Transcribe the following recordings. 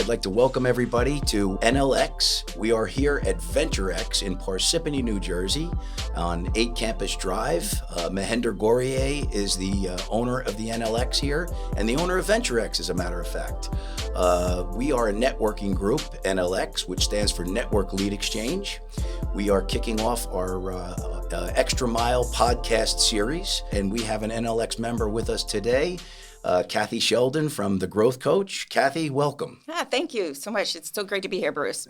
I'd like to welcome everybody to NLX. We are here at Venture X in Parsippany, New Jersey on 8 Campus Drive. Mahender Gourier is the owner of the NLX here and the owner of Venture X, as a matter of fact. We are a networking group, NLX, which stands for Network Lead Exchange. We are kicking off our Extra Mile podcast series, and we have an NLX member with us today. Kathy Sheldon from The Growth Coach. Kathy, welcome. Thank you so much. It's so great to be here, Bruce.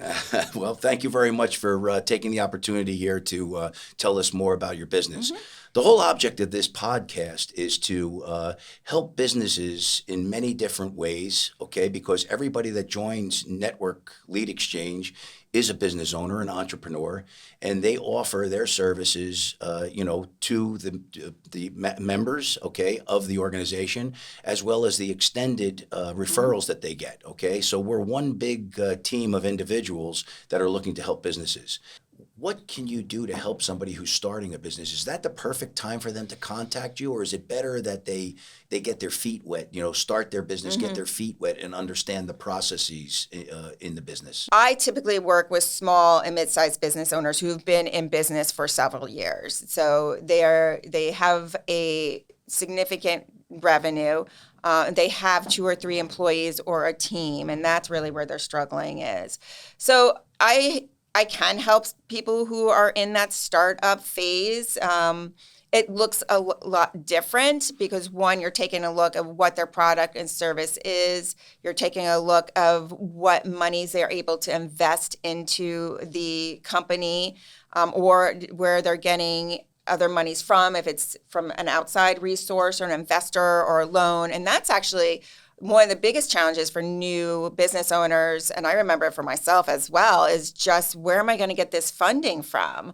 Well, thank you very much for taking the opportunity here to tell us more about your business. Mm-hmm. The whole object of this podcast is to help businesses in many different ways, okay? Because everybody that joins Network Lead Exchange is a business owner, an entrepreneur, and they offer their services, to the members, okay, of the organization, as well as the extended referrals that they get, okay? So we're one big team of individuals that are looking to help businesses. What can you do to help somebody who's starting a business? Is that the perfect time for them to contact you, or is it better that they get their feet wet, start their business, get their feet wet, and understand the processes in the business? I typically work with small and mid-sized business owners who've been in business for several years. So they have a significant revenue. They have 2 or 3 employees or a team, and that's really where their struggling is. So I can help people who are in that startup phase. It looks a lot different because, one, you're taking a look at what their product and service is. You're taking a look of what monies they're able to invest into the company, or where they're getting other monies from, if it's from an outside resource or an investor or a loan. And that's actually one of the biggest challenges for new business owners, and I remember it for myself as well, is just where am I going to get this funding from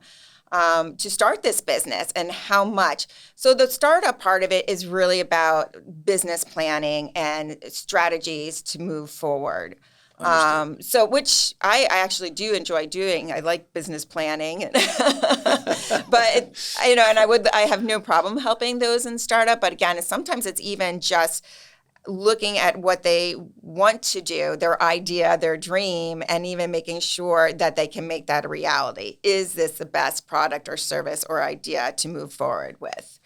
to start this business, and how much? So the startup part of it is really about business planning and strategies to move forward. Which I actually do enjoy doing. I like business planning, but I have no problem helping those in startup. But again, sometimes it's even just looking at what they want to do, their idea, their dream, and even making sure that they can make that a reality. Is this the best product or service or idea to move forward with?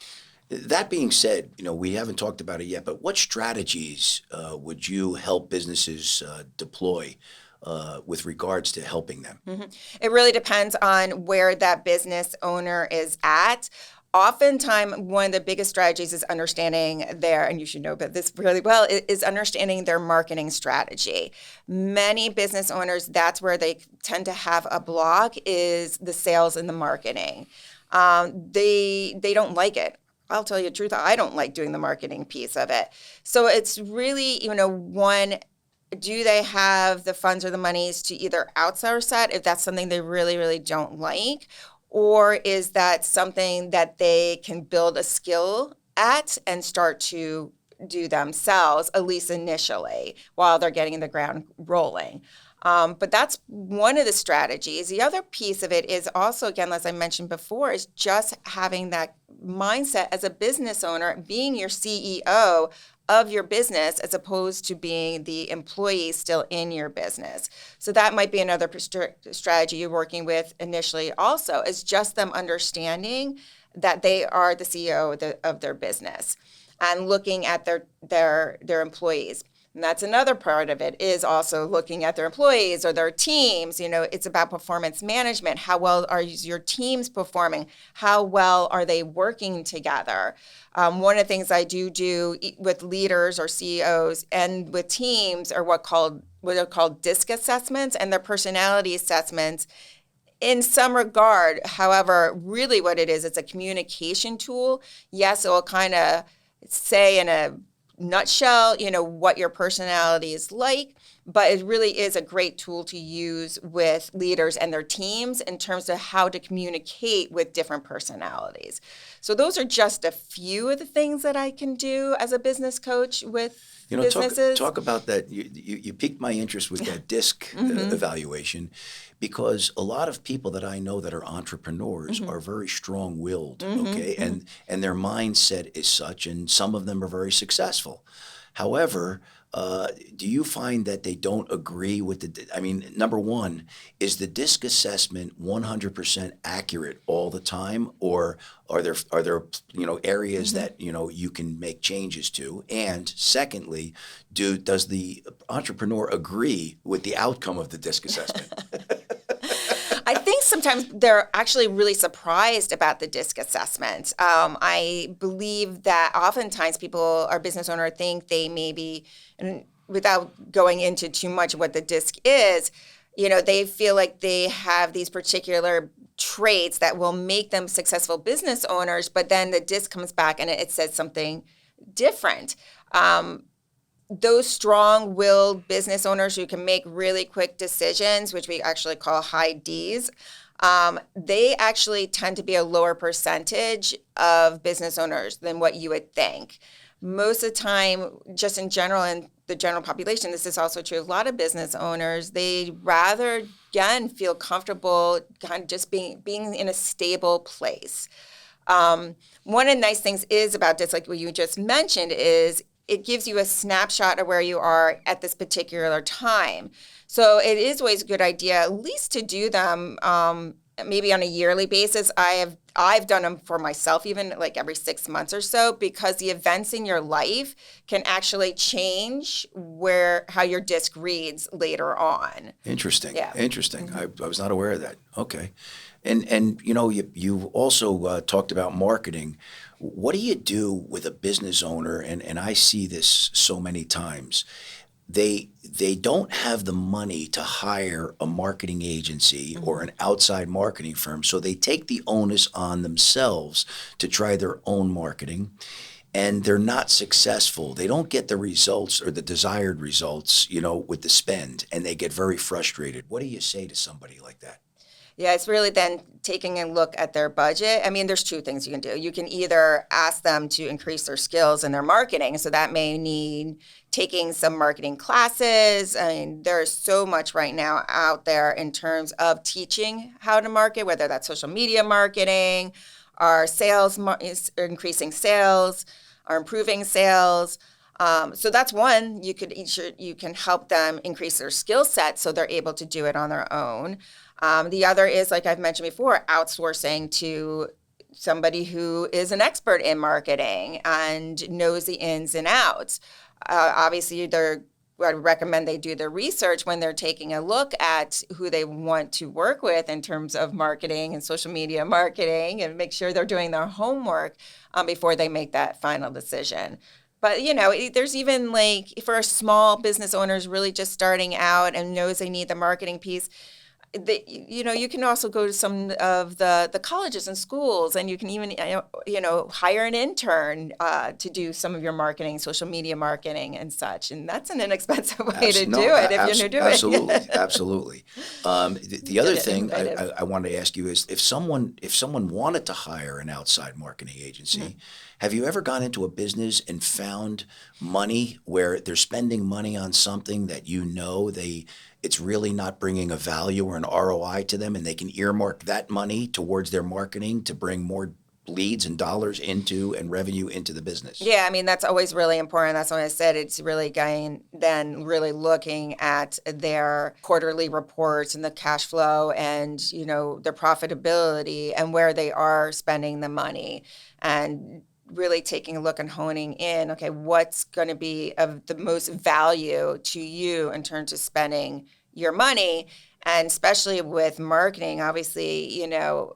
That being said, we haven't talked about it yet, but what strategies would you help businesses deploy with regards to helping them? Mm-hmm. It really depends on where that business owner is at. Oftentimes, one of the biggest strategies is understanding and you should know about this really well, is understanding their marketing strategy. Many business owners, that's where they tend to have a block, is the sales and the marketing. They don't like it. I'll tell you the truth, I don't like doing the marketing piece of it. So it's really, one, do they have the funds or the monies to either outsource that if that's something they really, really don't like? Or is that something that they can build a skill at and start to do themselves, at least initially, while they're getting the ground rolling? But that's one of the strategies. The other piece of it is also, again, as I mentioned before, is just having that mindset as a business owner, being your CEO of your business as opposed to being the employee still in your business. So that might be another strategy you're working with initially also, is just them understanding that they are the CEO of their business and looking at their employees. And that's another part of it, is also looking at their employees or their teams. It's about performance management. How well are your teams performing? How well are they working together? One of the things I do with leaders or CEOs and with teams are what are called DISC assessments, and their personality assessments. In some regard, however, really what it is, it's a communication tool. Yes, it will kind of say in a nutshell, what your personality is like, but it really is a great tool to use with leaders and their teams in terms of how to communicate with different personalities. So those are just a few of the things that I can do as a business coach with businesses. Talk about that. You piqued my interest with that DISC evaluation, because a lot of people that I know that are entrepreneurs are very strong-willed, okay? And their mindset is such, and some of them are very successful. However, Do you find that they don't agree with I mean, number one, is the disc assessment 100% accurate all the time, or are there areas that you can make changes to? And secondly, does the entrepreneur agree with the outcome of the disc assessment? I think sometimes they're actually really surprised about the DISC assessment. I believe that oftentimes people, our business owner, think they maybe, and without going into too much of what the DISC is, they feel like they have these particular traits that will make them successful business owners, but then the DISC comes back and it says something different. Those strong-willed business owners who can make really quick decisions, which we actually call high Ds, they actually tend to be a lower percentage of business owners than what you would think. Most of the time, just in general, in the general population, this is also true of a lot of business owners, they rather, again, feel comfortable kind of just being in a stable place. One of the nice things is about this, like what you just mentioned, is it gives you a snapshot of where you are at this particular time. So it is always a good idea, at least to do them maybe on a yearly basis. I've done them for myself, even like every 6 months or so, because the events in your life can actually change how your disc reads later on. Interesting. Yeah. Interesting. I was not aware of that. Okay. And you also talked about marketing. What do you do with a business owner? And I see this so many times. They don't have the money to hire a marketing agency or an outside marketing firm, so they take the onus on themselves to try their own marketing, and they're not successful. They don't get the results or the desired results, with the spend, and they get very frustrated. What do you say to somebody like that? Yeah, it's really then taking a look at their budget. I mean, there's two things you can do. You can either ask them to increase their skills in their marketing. So that may mean taking some marketing classes. I mean, there's so much right now out there in terms of teaching how to market, whether that's social media marketing, or sales, increasing sales, or improving sales. So that's one. You can help them increase their skill set so they're able to do it on their own. The other is, like I've mentioned before, outsourcing to somebody who is an expert in marketing and knows the ins and outs. Obviously, I recommend they do their research when they're taking a look at who they want to work with in terms of marketing and social media marketing, and make sure they're doing their homework before they make that final decision. But, there's even like for a small business owners really just starting out and knows they need the marketing piece, you can also go to some of the colleges and schools, and you can even, hire an intern to do some of your marketing, social media marketing and such. And that's an inexpensive way to do it if you're new to it. Absolutely, absolutely. The other thing I wanted to ask you is if someone wanted to hire an outside marketing agency, have you ever gone into a business and found money where they're spending money on something that it's really not bringing a value or an ROI to them, and they can earmark that money towards their marketing to bring more leads and dollars into and revenue into the business? Yeah, I mean, that's always really important. That's why I said it's really really looking at their quarterly reports and the cash flow and, their profitability and where they are spending the money, and really taking a look and honing in, okay, what's going to be of the most value to you in terms of spending your money. And especially with marketing, obviously,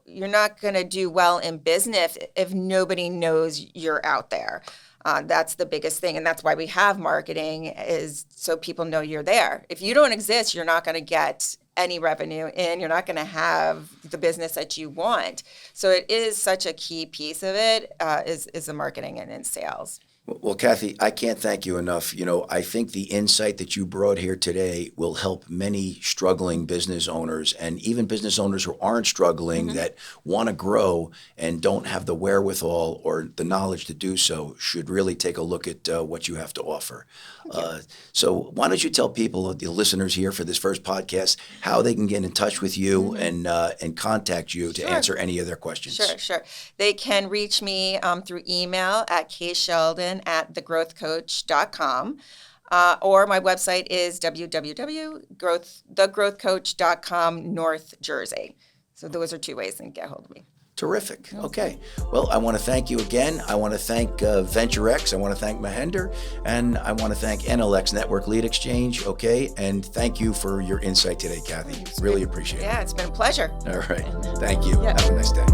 you're not going to do well in business if nobody knows you're out there. That's the biggest thing. And that's why we have marketing, is so people know you're there. If you don't exist, you're not going to get any revenue in. You're not going to have the business that you want. So it is such a key piece of it, is the marketing and in sales. Well, Kathy, I can't thank you enough. I think the insight that you brought here today will help many struggling business owners, and even business owners who aren't struggling that want to grow and don't have the wherewithal or the knowledge to do so should really take a look at what you have to offer. So why don't you tell people, the listeners here for this first podcast, how they can get in touch with you and contact you to answer any of their questions? Sure. They can reach me through email at ksheldon@thegrowthcoach.com. or my website is www.thegrowthcoach.com, North Jersey. So those are two ways to get hold of me. Terrific. Okay. Well, I want to thank you again. I want to thank Venture X. I want to thank Mahender. And I want to thank NLX Network Lead Exchange. Okay. And thank you for your insight today, Kathy. Really appreciate it. Yeah, it's been a pleasure. All right. Thank you. Yeah. Have a nice day.